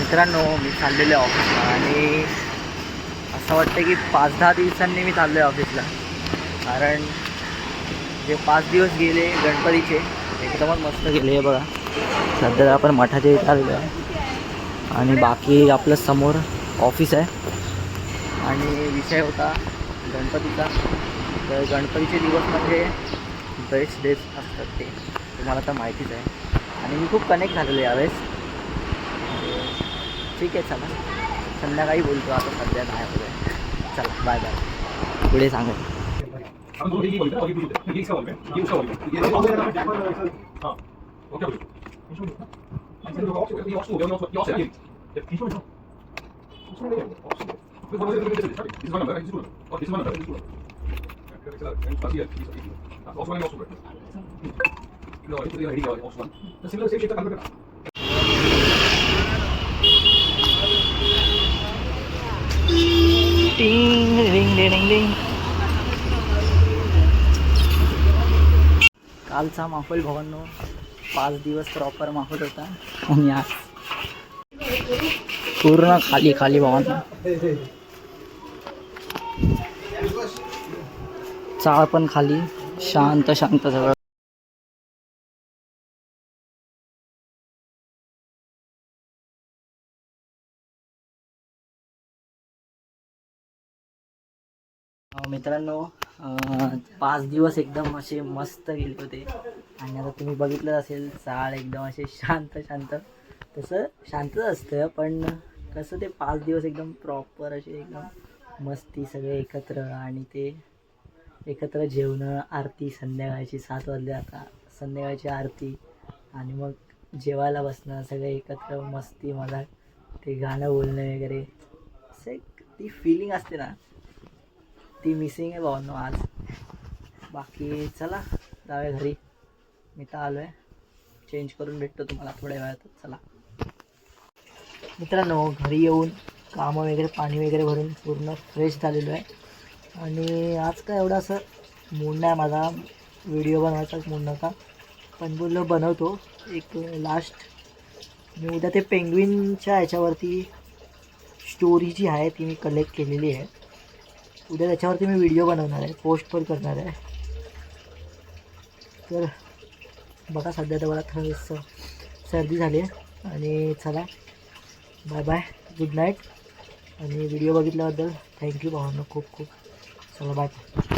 मित्रांनो, मी चाललेलो आहे ऑफिसला आणि असं वाटतं की 5-10 दिवसांनी मी चाललो आहे ऑफिसला. कारण जे 5 दिवस गेले गणपतीचे एकदमच मस्त गेले. हे बघा, सध्या आपण मठाच्या इथे आलेलो आहे आणि बाकी आपलं समोर ऑफिस आहे. आणि विषय होता गणपतीचा. तर गणपतीचे दिवस म्हणजे बेस्ट डेज असतात, ते तुम्हाला तर माहितीच आहे. आणि मी खूप कनेक्ट झालेलो यावेळेस. ठीक आहे, चला संध्याकाळी बोलतो, आता सध्या नाही होत. चला बाय बाय, पुढे सांगा. टिंग रिंग डिंग डिंग. कालचा माहोल भावांनो, 5 दिवस प्रॉपर माहोल होता आणि आज पूर्ण खाली खाली भावांनो. चाळ पण खाली, शांत शांत सगळं. मित्रांनो, 5 दिवस एकदम असे मस्त गेले होते. आणि आता तुम्ही बघितलं असेल, चाळ एकदम असे शांत शांत. तसं शांतच असतं, पण कसं ते 5 दिवस एकदम प्रॉपर असे एकदम मस्ती, सगळे एकत्र. आणि ते एकत्र जेवणं, आरती संध्याकाळची 7 वाजले आता, संध्याकाळची आरती. आणि मग जेवायला बसणं सगळे एकत्र, मस्ती मजाक, ते गाणं बोलणं वगैरे. असं एक ती फिलिंग असते ना, ती मिसिंग आहे भावांनो आज. बाकी चला जाऊया घरी. मी तर आलो आहे, चेंज करून भेटतो तुम्हाला थोड्या वेळात. चला मित्रांनो, घरी येऊन कामं वगैरे, पाणी वगैरे भरून पूर्ण फ्रेश झालेलो आहे. आणि आज काय एवढं असं मूड नाही माझा, व्हिडिओ बनवायचाच मूड नव्हता, पण बोललो बनवतो एक लास्ट. मी उद्या ते पेंग्विनच्या ह्याच्यावरती स्टोरी जी आहे ती मी कलेक्ट केलेली आहे. उद्या त्याच्यावरती मी व्हिडिओ बनवणार आहे, पोस्ट पण करणार आहे. तर बघा, सध्या तर मला थोडंसं सर्दी झाली आहे. आणि चला बाय बाय, गुड नाईट. आणि व्हिडिओ बघितल्याबद्दल थँक्यू भावांनो, खूप खूप. चला बाय.